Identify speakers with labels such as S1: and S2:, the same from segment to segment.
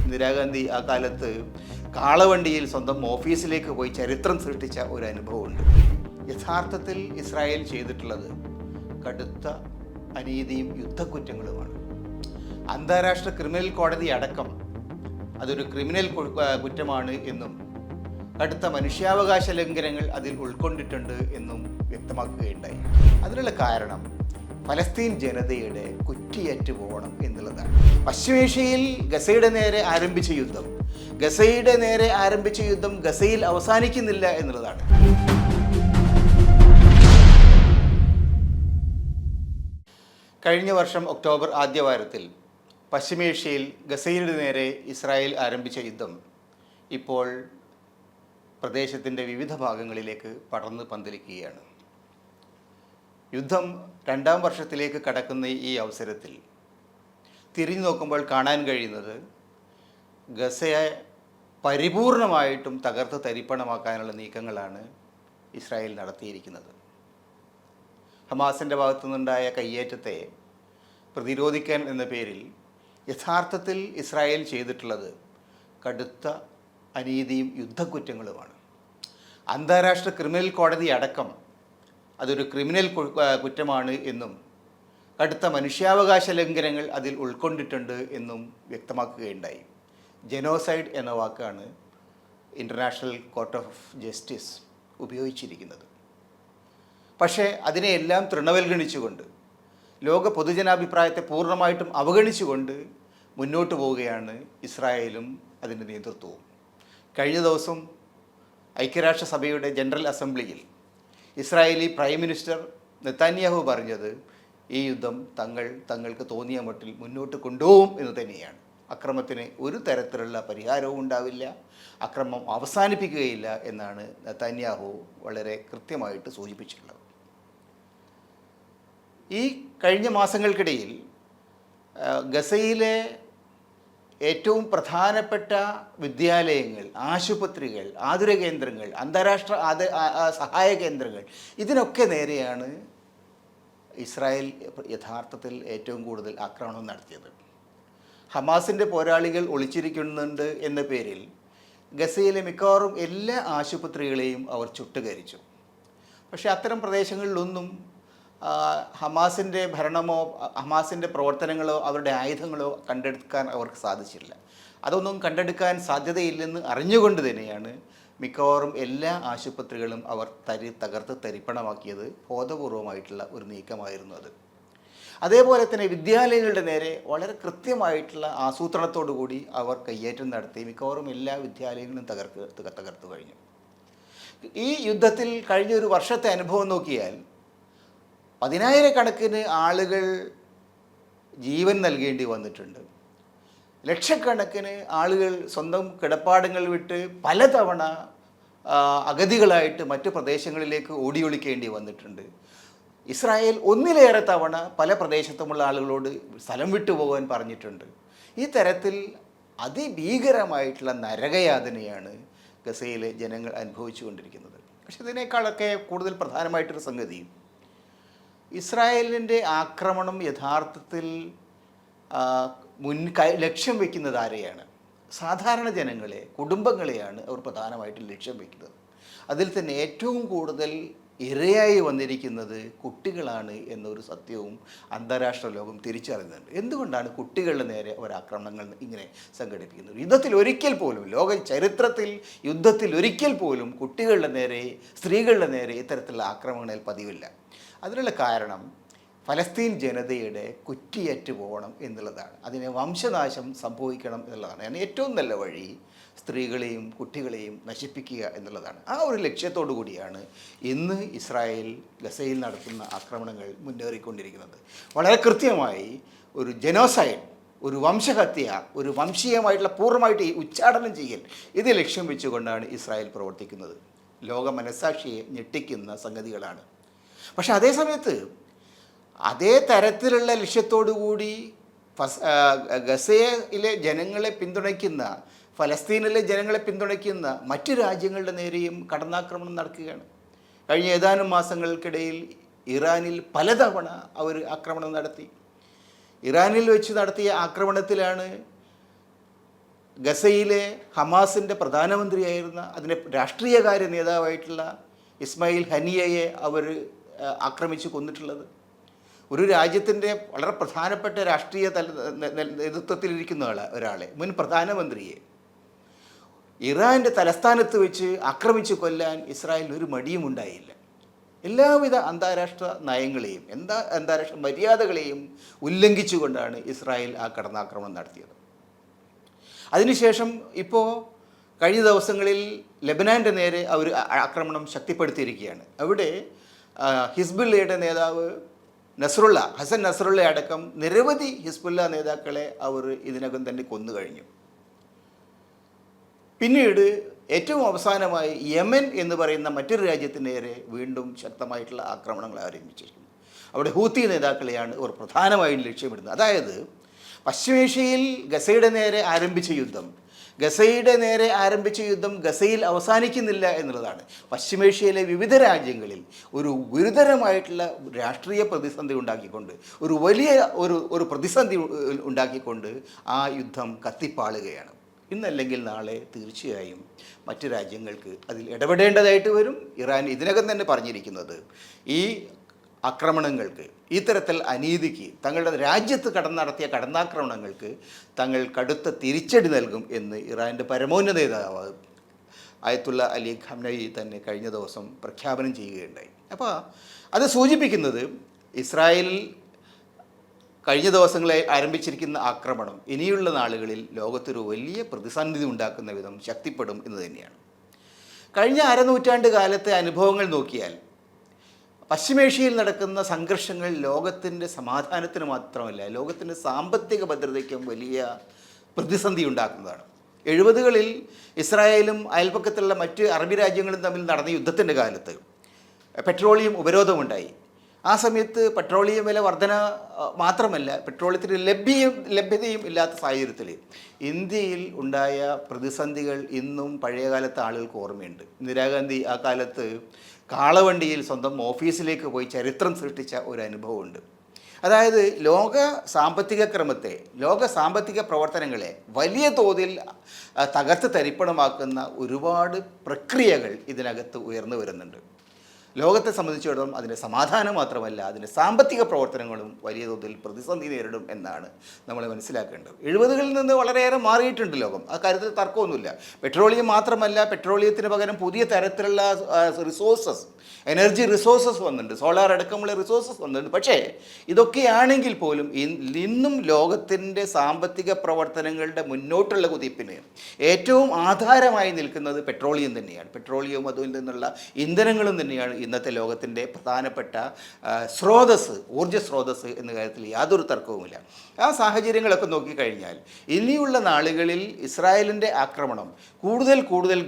S1: ഇന്ദിരാഗാന്ധി ആ കാലത്ത് കാളവണ്ടിയിൽ സ്വന്തം ഓഫീസിലേക്ക് പോയി ചരിത്രം സൃഷ്ടിച്ച ഒരു അനുഭവമുണ്ട്. യഥാർത്ഥത്തിൽ ഇസ്രായേൽ ചെയ്തിട്ടുള്ളത് കടുത്ത അനീതിയും യുദ്ധക്കുറ്റങ്ങളുമാണ്. അന്താരാഷ്ട്ര ക്രിമിനൽ കോടതി അടക്കം അതൊരു ക്രിമിനൽ കുറ്റമാണ് എന്നും കടുത്ത മനുഷ്യാവകാശ ലംഘനങ്ങൾ അതിൽ ഉൾക്കൊണ്ടിട്ടുണ്ട് എന്നും വ്യക്തമാക്കുകയുണ്ടായി. അതിനുള്ള കാരണം ഫലസ്തീൻ ജനതയുടെ കുറ്റിയറ്റ് പോകണം എന്നുള്ളതാണ്. പശ്ചിമേഷ്യയിൽ ഗസയുടെ നേരെ ആരംഭിച്ച യുദ്ധം ഗസയിൽ അവസാനിക്കുന്നില്ല എന്നുള്ളതാണ്. കഴിഞ്ഞ വർഷം ഒക്ടോബർ ആദ്യവാരത്തിൽ പശ്ചിമേഷ്യയിൽ ഗസയുടെ നേരെ ഇസ്രായേൽ ആരംഭിച്ച യുദ്ധം ഇപ്പോൾ പ്രദേശത്തിൻ്റെ വിവിധ ഭാഗങ്ങളിലേക്ക് പടർന്ന് പന്തലിക്കുകയാണ്. യുദ്ധം 2ാം വർഷത്തിലേക്ക് കടക്കുന്ന ഈ അവസരത്തിൽ തിരിഞ്ഞു നോക്കുമ്പോൾ കാണാൻ കഴിയുന്നത് ഗസയെ പരിപൂർണമായിട്ടും തകർത്ത് തരിപ്പണമാക്കാനുള്ള നീക്കങ്ങളാണ് ഇസ്രായേൽ നടത്തിയിരിക്കുന്നത്. ഹമാസിൻ്റെ ഭാഗത്തു നിന്നുണ്ടായ കയ്യേറ്റത്തെ പ്രതിരോധിക്കാൻ എന്ന പേരിൽ യഥാർത്ഥത്തിൽ ഇസ്രായേൽ ചെയ്തിട്ടുള്ളത് കടുത്ത അനീതിയും യുദ്ധക്കുറ്റങ്ങളുമാണ്. അന്താരാഷ്ട്ര ക്രിമിനൽ കോടതി അടക്കം അതൊരു ക്രിമിനൽ കുറ്റമാണ് എന്നും കടുത്ത മനുഷ്യാവകാശ ലംഘനങ്ങൾ അതിൽ ഉൾക്കൊണ്ടിട്ടുണ്ട് എന്നും വ്യക്തമാക്കുകയുണ്ടായി. ജനോസൈഡ് എന്ന വാക്കാണ് ഇൻ്റർനാഷണൽ കോർട്ട് ഓഫ് ജസ്റ്റിസ് ഉപയോഗിച്ചിരിക്കുന്നത്. പക്ഷേ അതിനെയെല്ലാം തൃണവൽഗണിച്ചുകൊണ്ട്, ലോക പൊതുജനാഭിപ്രായത്തെ പൂർണ്ണമായിട്ടും അവഗണിച്ചുകൊണ്ട് മുന്നോട്ട് പോവുകയാണ് ഇസ്രായേലും അതിൻ്റെ നേതൃത്വവും. കഴിഞ്ഞ ദിവസം ഐക്യരാഷ്ട്രസഭയുടെ ജനറൽ അസംബ്ലിയിൽ ഇസ്രായേലി പ്രൈം മിനിസ്റ്റർ നെതന്യാഹു പറഞ്ഞത് ഈ യുദ്ധം തങ്ങൾക്ക് തോന്നിയ മട്ടിൽ മുന്നോട്ട് കൊണ്ടുപോകും എന്ന് തന്നെയാണ്. അക്രമത്തിന് ഒരു തരത്തിലുള്ള പരിഹാരവും ഉണ്ടാവില്ല, അക്രമം അവസാനിപ്പിക്കുകയില്ല എന്നാണ് നെതന്യാഹു വളരെ കൃത്യമായിട്ട് സൂചിപ്പിച്ചിട്ടുള്ളത്. ഈ കഴിഞ്ഞ മാസങ്ങൾക്കിടയിൽ ഗസയിലെ ഏറ്റവും പ്രധാനപ്പെട്ട വിദ്യാലയങ്ങൾ, ആശുപത്രികൾ, ആതുര കേന്ദ്രങ്ങൾ, അന്താരാഷ്ട്ര സഹായ കേന്ദ്രങ്ങൾ, ഇതിനൊക്കെ നേരെയാണ് ഇസ്രായേൽ യഥാർത്ഥത്തിൽ ഏറ്റവും കൂടുതൽ ആക്രമണം നടത്തിയത്. ഹമാസിൻ്റെ പോരാളികൾ ഒളിച്ചിരിക്കുന്നുണ്ട് എന്ന പേരിൽ ഗസയിലെ മിക്കവാറും എല്ലാ ആശുപത്രികളെയും അവർ ചുട്ടുകരിച്ചു. പക്ഷേ അത്തരം പ്രദേശങ്ങളിലൊന്നും ഹമാസിൻ്റെ ഭരണമോ ഹമാസിൻ്റെ പ്രവർത്തനങ്ങളോ അവരുടെ ആയുധങ്ങളോ കണ്ടെടുക്കാൻ അവർക്ക് സാധിച്ചില്ല. അതൊന്നും കണ്ടെടുക്കാൻ സാധ്യതയില്ലെന്ന് അറിഞ്ഞുകൊണ്ട് തന്നെയാണ് മിക്കവാറും എല്ലാ ആശുപത്രികളും അവർ തകർത്ത് തരിപ്പണമാക്കിയത്. ബോധപൂർവമായിട്ടുള്ള ഒരു നീക്കമായിരുന്നു അത്. അതേപോലെ തന്നെ വിദ്യാലയങ്ങളുടെ നേരെ വളരെ കൃത്യമായിട്ടുള്ള ആസൂത്രണത്തോടു കൂടി അവർ കയ്യേറ്റം നടത്തി മിക്കവാറും എല്ലാ വിദ്യാലയങ്ങളും തകർത്തു കഴിഞ്ഞു. ഈ യുദ്ധത്തിൽ കഴിഞ്ഞ ഒരു വർഷത്തെ അനുഭവം നോക്കിയാൽ 10,000-കണക്കിന് ആളുകൾ ജീവൻ നൽകേണ്ടി വന്നിട്ടുണ്ട്. ലക്ഷക്കണക്കിന് ആളുകൾ സ്വന്തം കിടപ്പാടങ്ങൾ വിട്ട് പലതവണ അഗതികളായിട്ട് മറ്റു പ്രദേശങ്ങളിലേക്ക് ഓടിയൊളിക്കേണ്ടി വന്നിട്ടുണ്ട്. ഇസ്രായേൽ ഒന്നിലേറെ തവണ പല പ്രദേശത്തുമുള്ള ആളുകളോട് സ്ഥലം വിട്ടുപോകാൻ പറഞ്ഞിട്ടുണ്ട്. ഈ തരത്തിൽ അതിഭീകരമായിട്ടുള്ള നരകയാതനയാണ് ഗസയിലെ ജനങ്ങൾ അനുഭവിച്ചു കൊണ്ടിരിക്കുന്നത്. പക്ഷെ ഇതിനേക്കാളൊക്കെ കൂടുതൽ പ്രധാനമായിട്ടൊരു സംഗതി, ഇസ്രായേലിൻ്റെ ആക്രമണം യഥാർത്ഥത്തിൽ ലക്ഷ്യം വയ്ക്കുന്നത് ആരെയാണ്? സാധാരണ ജനങ്ങളെ, കുടുംബങ്ങളെയാണ് അവർ പ്രധാനമായിട്ടും ലക്ഷ്യം വയ്ക്കുന്നത്. അതിൽ തന്നെ ഏറ്റവും കൂടുതൽ ഇരയായി വന്നിരിക്കുന്നത് കുട്ടികളാണ് എന്നൊരു സത്യവും അന്താരാഷ്ട്ര ലോകം തിരിച്ചറിയുന്നുണ്ട്. എന്തുകൊണ്ടാണ് കുട്ടികളുടെ നേരെ ഒരാക്രമണങ്ങൾ ഇങ്ങനെ സംഘടിപ്പിക്കുന്നത്? ലോക ചരിത്രത്തിൽ യുദ്ധത്തിൽ ഒരിക്കൽ പോലും കുട്ടികളുടെ നേരെ, സ്ത്രീകളുടെ നേരെ ഇത്തരത്തിലുള്ള ആക്രമണങ്ങൾ പതിവില്ല. അതിനുള്ള കാരണം ഫലസ്തീൻ ജനതയുടെ കുറ്റിയറ്റ് പോകണം എന്നുള്ളതാണ്. അതിന് വംശനാശം സംഭവിക്കണം എന്നുള്ളതാണ്. ഏറ്റവും നല്ല വഴി സ്ത്രീകളെയും കുട്ടികളെയും നശിപ്പിക്കുക എന്നുള്ളതാണ്. ആ ഒരു ലക്ഷ്യത്തോടു കൂടിയാണ് ഇന്ന് ഇസ്രായേൽ ഗസയിൽ നടത്തുന്ന ആക്രമണങ്ങൾ മുന്നേറിക്കൊണ്ടിരിക്കുന്നത്. വളരെ കൃത്യമായി ഒരു ജനോസൈഡ്, ഒരു വംശഹത്യ, ഒരു വംശീയമായിട്ടുള്ള പൂർണ്ണമായിട്ട് ഉച്ചാടനം ചെയ്യൽ, ഇത് ലക്ഷ്യം വെച്ചുകൊണ്ടാണ് ഇസ്രായേൽ പ്രവർത്തിക്കുന്നത്. ലോക മനസ്സാക്ഷിയെ ഞെട്ടിക്കുന്ന സംഗതികളാണ്. പക്ഷെ അതേ സമയത്ത് അതേ തരത്തിലുള്ള ലക്ഷ്യത്തോടു കൂടി ഗസയിലെ ജനങ്ങളെ പിന്തുണയ്ക്കുന്ന, ഫലസ്തീനിലെ ജനങ്ങളെ പിന്തുണയ്ക്കുന്ന മറ്റു രാജ്യങ്ങളുടെ നേരെയും കടന്നാക്രമണം നടക്കുകയാണ്. കഴിഞ്ഞ ഏതാനും മാസങ്ങൾക്കിടയിൽ ഇറാനിൽ പലതവണ അവർ ആക്രമണം നടത്തി. ഇറാനിൽ വെച്ച് നടത്തിയ ആക്രമണത്തിലാണ് ഗസയിലെ ഹമാസിൻ്റെ പ്രധാനമന്ത്രിയായിരുന്ന അതിൻ്റെ രാഷ്ട്രീയകാര്യ നേതാവായിട്ടുള്ള ഇസ്മായിൽ ഹനിയയെ അവർ ആക്രമിച്ച് കൊന്നിട്ടുള്ളത്? ഒരു രാജ്യത്തിൻ്റെ വളരെ പ്രധാനപ്പെട്ട രാഷ്ട്രീയ നേതൃത്വത്തിലിരിക്കുന്ന ഒരാളെ, മുൻ പ്രധാനമന്ത്രിയെ ഇറാൻ്റെ തലസ്ഥാനത്ത് വെച്ച് ആക്രമിച്ച് കൊല്ലാൻ ഇസ്രായേലിന് ഒരു മടിയും ഉണ്ടായില്ല. എല്ലാവിധ അന്താരാഷ്ട്ര നയങ്ങളെയും അന്താരാഷ്ട്ര മര്യാദകളെയും ഉല്ലംഘിച്ചുകൊണ്ടാണ് ഇസ്രായേൽ ആ കടന്നാക്രമണം നടത്തിയത്. അതിനുശേഷം ഇപ്പോൾ കഴിഞ്ഞ ദിവസങ്ങളിൽ ലെബനാൻ്റെ നേരെ അവർ ആക്രമണം ശക്തിപ്പെടുത്തിയിരിക്കുകയാണ്. അവിടെ ഹിസ്ബുള്ളയുടെ നേതാവ് ഹസൻ നസ്രുള്ള അടക്കം നിരവധി ഹിസ്ബുള്ള നേതാക്കളെ അവർ ഇതിനകം തന്നെ കൊന്നുകഴിഞ്ഞു. പിന്നീട് ഏറ്റവും അവസാനമായി യമൻ എന്ന് പറയുന്ന മറ്റൊരു രാജ്യത്തിന് നേരെ വീണ്ടും ശക്തമായിട്ടുള്ള ആക്രമണങ്ങൾ ആരംഭിച്ചിരിക്കുന്നു. അവിടെ ഹൂത്തി നേതാക്കളെയാണ് അവർ പ്രധാനമായും ലക്ഷ്യമിടുന്നത്. അതായത് പശ്ചിമേഷ്യയിൽ ഗസയുടെ നേരെ ആരംഭിച്ച യുദ്ധം ഗസയിൽ അവസാനിക്കുന്നില്ല എന്നുള്ളതാണ്. പശ്ചിമേഷ്യയിലെ വിവിധ രാജ്യങ്ങളിൽ ഒരു ഗുരുതരമായിട്ടുള്ള രാഷ്ട്രീയ പ്രതിസന്ധി ഉണ്ടാക്കിക്കൊണ്ട്, ഒരു വലിയ ഒരു പ്രതിസന്ധി ഉണ്ടാക്കിക്കൊണ്ട് ആ യുദ്ധം കത്തിപ്പാളുകയാണ്. ഇന്നല്ലെങ്കിൽ നാളെ തീർച്ചയായും മറ്റു രാജ്യങ്ങൾക്ക് അതിൽ ഇടപെടേണ്ടതായിട്ട് വരും. ഇറാൻ ഇതിനകം തന്നെ പറഞ്ഞിരിക്കുന്നത് ഈ ആക്രമണങ്ങൾക്ക്, ഇത്തരത്തിൽ അനീതിക്ക്, തങ്ങളുടെ രാജ്യത്ത് നടത്തിയ കടന്നാക്രമണങ്ങൾക്ക് തങ്ങൾ കടുത്ത തിരിച്ചടി നൽകും എന്ന് ഇറാൻ്റെ പരമോന്നത നേതാവ് ആയത്തുള്ള അലി ഖംനഈ തന്നെ കഴിഞ്ഞ ദിവസം പ്രഖ്യാപനം ചെയ്യുകയുണ്ടായി. അപ്പോൾ അത് സൂചിപ്പിക്കുന്നത് ഇസ്രായേലിൽ കഴിഞ്ഞ ദിവസങ്ങളിൽ ആരംഭിച്ചിരിക്കുന്ന ആക്രമണം ഇനിയുള്ള നാളുകളിൽ ലോകത്തൊരു വലിയ പ്രതിസന്ധി ഉണ്ടാക്കുന്ന വിധം ശക്തിപ്പെടും എന്ന് തന്നെയാണ്. കഴിഞ്ഞ അരനൂറ്റാണ്ട് കാലത്തെ അനുഭവങ്ങൾ നോക്കിയാൽ പശ്ചിമേഷ്യയിൽ നടക്കുന്ന സംഘർഷങ്ങൾ ലോകത്തിൻ്റെ സമാധാനത്തിന് മാത്രമല്ല, ലോകത്തിൻ്റെ സാമ്പത്തിക ഭദ്രതയ്ക്കും വലിയ പ്രതിസന്ധി ഉണ്ടാക്കുന്നതാണ്. 70കളിൽ ഇസ്രായേലും അയൽപക്കത്തുള്ള മറ്റ് അറബി രാജ്യങ്ങളും തമ്മിൽ നടന്ന യുദ്ധത്തിൻ്റെ കാലത്ത് പെട്രോളിയം ഉപരോധമുണ്ടായി. ആ സമയത്ത് പെട്രോളിയം വില വർധന മാത്രമല്ല, പെട്രോളിയത്തിന് ലഭ്യതയും ഇല്ലാത്ത സാഹചര്യത്തിൽ ഇന്ത്യയിൽ ഉണ്ടായ പ്രതിസന്ധികൾ ഇന്നും പഴയകാലത്തെ ആളുകൾക്ക് ഓർമ്മയുണ്ട്. ഇന്ദിരാഗാന്ധി ആ കാലത്ത് കാളവണ്ടിയിൽ സ്വന്തം ഓഫീസിലേക്ക് പോയി ചരിത്രം സൃഷ്ടിച്ച ഒരു അനുഭവമുണ്ട്. അതായത് ലോക സാമ്പത്തിക പ്രവർത്തനങ്ങളെ വലിയ തോതിൽ തകർത്ത് തരിപ്പണമാക്കുന്ന ഒരുപാട് പ്രക്രിയകൾ ഇതിനകത്ത് ഉയർന്നു വരുന്നുണ്ട്. ലോകത്തെ സംബന്ധിച്ചിടത്തോളം അതിൻ്റെ സമാധാനം മാത്രമല്ല, അതിൻ്റെ സാമ്പത്തിക പ്രവർത്തനങ്ങളും വലിയ തോതിൽ പ്രതിസന്ധി നേരിടും എന്നാണ് നമ്മൾ മനസ്സിലാക്കേണ്ടത്. 70കളിൽ നിന്ന് വളരെയേറെ മാറിയിട്ടുണ്ട് ലോകം, ആ കാര്യത്തിൽ തർക്കമൊന്നുമില്ല. പെട്രോളിയം മാത്രമല്ല, പെട്രോളിയത്തിന് പകരം പുതിയ തരത്തിലുള്ള എനർജി റിസോഴ്സസ് വന്നിട്ടുണ്ട്, സോളാർ അടക്കമുള്ള റിസോഴ്സസ് വന്നിട്ടുണ്ട്. പക്ഷേ ഇതൊക്കെയാണെങ്കിൽ പോലും ഇന്നും ലോകത്തിൻ്റെ സാമ്പത്തിക പ്രവർത്തനങ്ങളുടെ മുന്നോട്ടുള്ള കുതിപ്പിന് ഏറ്റവും ആധാരമായി നിൽക്കുന്നത് പെട്രോളിയം തന്നെയാണ്. പെട്രോളിയവും അതിൽ നിന്നുള്ള ഇന്ധനങ്ങളും തന്നെയാണ് ഇന്നത്തെ ലോകത്തിൻ്റെ പ്രധാനപ്പെട്ട ഊർജ്ജ സ്രോതസ് എന്ന കാര്യത്തിൽ യാതൊരു തർക്കവുമില്ല. ആ സാഹചര്യങ്ങളൊക്കെ നോക്കിക്കഴിഞ്ഞാൽ ഇനിയുള്ള നാളുകളിൽ ഇസ്രായേലിൻ്റെ ആക്രമണം കൂടുതൽ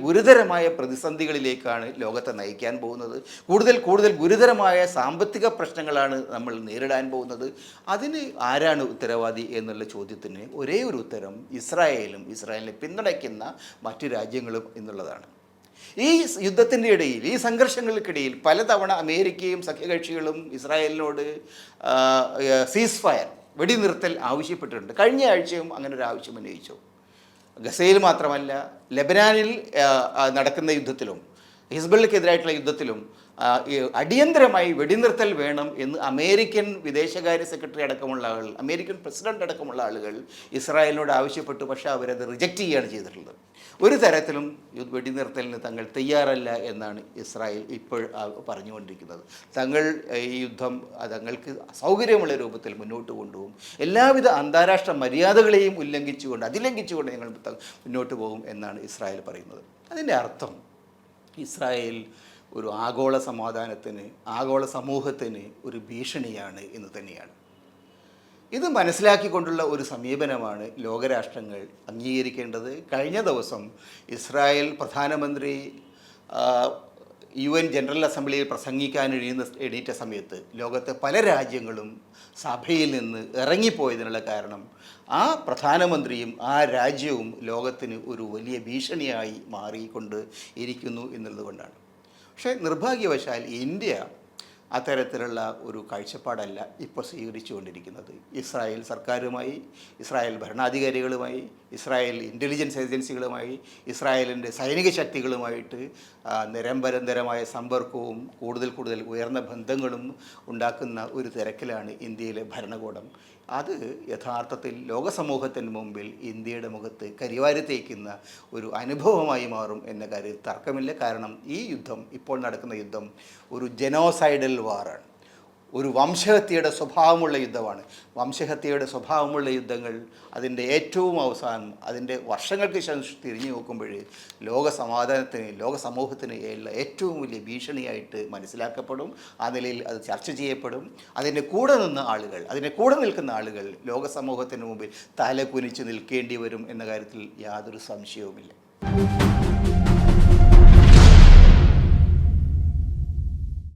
S1: ഗുരുതരമായ പ്രതിസന്ധികളിലേക്കാണ് ലോകത്തെ നയിക്കാൻ പോകുന്നത്. കൂടുതൽ ഗുരുതരമായ സാമ്പത്തിക പ്രശ്നങ്ങളാണ് നമ്മൾ നേരിടാൻ പോകുന്നത്. അതിന് ആരാണ് ഉത്തരവാദി എന്നുള്ള ചോദ്യത്തിന് ഒരേ ഒരു ഉത്തരം ഇസ്രായേലിനെ പിന്തുണയ്ക്കുന്ന മറ്റു രാജ്യങ്ങളും എന്നുള്ളതാണ്. ഈ യുദ്ധത്തിൻ്റെ ഇടയിൽ, ഈ സംഘർഷങ്ങൾക്കിടയിൽ പലതവണ അമേരിക്കയും സഖ്യകക്ഷികളും ഇസ്രായേലിനോട് സീസ് ഫയർ, വെടിനിർത്തൽ ആവശ്യപ്പെട്ടിട്ടുണ്ട്. കഴിഞ്ഞ ആഴ്ചയും അങ്ങനെ ഒരു ആവശ്യം ഉന്നയിച്ചു. ഗസയിൽ മാത്രമല്ല, ലെബനാനിൽ നടക്കുന്ന യുദ്ധത്തിലും ഹിസ്ബുള്ളക്കെതിരായിട്ടുള്ള യുദ്ധത്തിലും അടിയന്തരമായി വെടിനിർത്തൽ വേണം എന്ന് അമേരിക്കൻ വിദേശകാര്യ സെക്രട്ടറി അടക്കമുള്ള ആളുകൾ, അമേരിക്കൻ പ്രസിഡന്റ് അടക്കമുള്ള ആളുകൾ ഇസ്രായേലിനോട് ആവശ്യപ്പെട്ടു. പക്ഷേ അവരത് റിജക്റ്റ് ചെയ്യുകയാണ് ചെയ്തിട്ടുള്ളത്. ഒരു തരത്തിലും വെടിനിർത്തലിന് തങ്ങൾ തയ്യാറല്ല എന്നാണ് ഇസ്രായേൽ ഇപ്പോൾ പറഞ്ഞുകൊണ്ടിരിക്കുന്നത്. തങ്ങൾ ഈ യുദ്ധം തങ്ങൾക്ക് സൗകര്യമുള്ള രൂപത്തിൽ മുന്നോട്ട് കൊണ്ടുപോകും, എല്ലാവിധ അന്താരാഷ്ട്ര മര്യാദകളെയും അതിലംഘിച്ചുകൊണ്ട് ഞങ്ങൾ മുന്നോട്ട് പോകും എന്നാണ് ഇസ്രായേൽ പറയുന്നത്. അതിൻ്റെ അർത്ഥം ഇസ്രായേൽ ഒരു ആഗോള സമാധാനത്തിന്, ആഗോള സമൂഹത്തിന് ഒരു ഭീഷണിയാണ് എന്ന് തന്നെയാണ്. ഇത് മനസ്സിലാക്കിക്കൊണ്ടുള്ള ഒരു സമീപനമാണ് ലോകരാഷ്ട്രങ്ങൾ അംഗീകരിക്കേണ്ടത്. കഴിഞ്ഞ ദിവസം ഇസ്രായേൽ പ്രധാനമന്ത്രി UN ജനറൽ അസംബ്ലിയിൽ പ്രസംഗിക്കാൻ എണീറ്റ സമയത്ത് ലോകത്തെ പല രാജ്യങ്ങളും സഭയിൽ നിന്ന് ഇറങ്ങിപ്പോയതിനുള്ള കാരണം ആ പ്രധാനമന്ത്രിയും ആ രാജ്യവും ലോകത്തിന് ഒരു വലിയ ഭീഷണിയായി മാറിക്കൊണ്ട് ഇരിക്കുന്നു എന്നുള്ളത് കൊണ്ടാണ്. പക്ഷേ നിർഭാഗ്യവശാൽ ഇന്ത്യ അത്തരത്തിലുള്ള ഒരു കാഴ്ചപ്പാടല്ല ഇപ്പോൾ സ്വീകരിച്ചുകൊണ്ടിരിക്കുന്നത്. ഇസ്രായേൽ സർക്കാരുമായി, ഇസ്രായേൽ ഭരണാധികാരികളുമായി, ഇസ്രായേൽ ഇൻ്റലിജൻസ് ഏജൻസികളുമായി, ഇസ്രായേലിൻ്റെ സൈനിക ശക്തികളുമായിട്ട് നിരന്തരമായ സമ്പർക്കവും കൂടുതൽ കൂടുതൽ ഉയർന്ന ബന്ധങ്ങളും ഉണ്ടാക്കുന്ന ഒരു തിരക്കിലാണ് ഇന്ത്യയിലെ ഭരണകൂടം. അത് യഥാർത്ഥത്തിൽ ലോകസമൂഹത്തിന് മുമ്പിൽ ഇന്ത്യയുടെ മുഖത്ത് കരിവാരി തേക്കുന്ന ഒരു അനുഭവമായി മാറും എന്ന കാര്യത്തിൽ തർക്കമില്ല. കാരണം ഈ യുദ്ധം, ഇപ്പോൾ നടക്കുന്ന യുദ്ധം ഒരു ജനോസൈഡൽ വാറാണ്, ഒരു വംശഹത്യയുടെ സ്വഭാവമുള്ള യുദ്ധമാണ്. വംശഹത്യയുടെ സ്വഭാവമുള്ള യുദ്ധങ്ങൾ അതിൻ്റെ ഏറ്റവും അവസാനം, അതിൻ്റെ വർഷങ്ങൾക്ക് ശേഷം തിരിഞ്ഞു നോക്കുമ്പോൾ ലോക സമാധാനത്തിന്, ലോക സമൂഹത്തിന് ഏറ്റവും വലിയ ഭീഷണിയായിട്ട് മനസ്സിലാക്കപ്പെടും. ആ നിലയിൽ അത് ചർച്ച ചെയ്യപ്പെടും. അതിൻ്റെ കൂടെ നിൽക്കുന്ന ആളുകൾ ലോക സമൂഹത്തിന് മുമ്പിൽ തല കുനിച്ച് നിൽക്കേണ്ടി വരും എന്ന കാര്യത്തിൽ യാതൊരു സംശയവുമില്ല.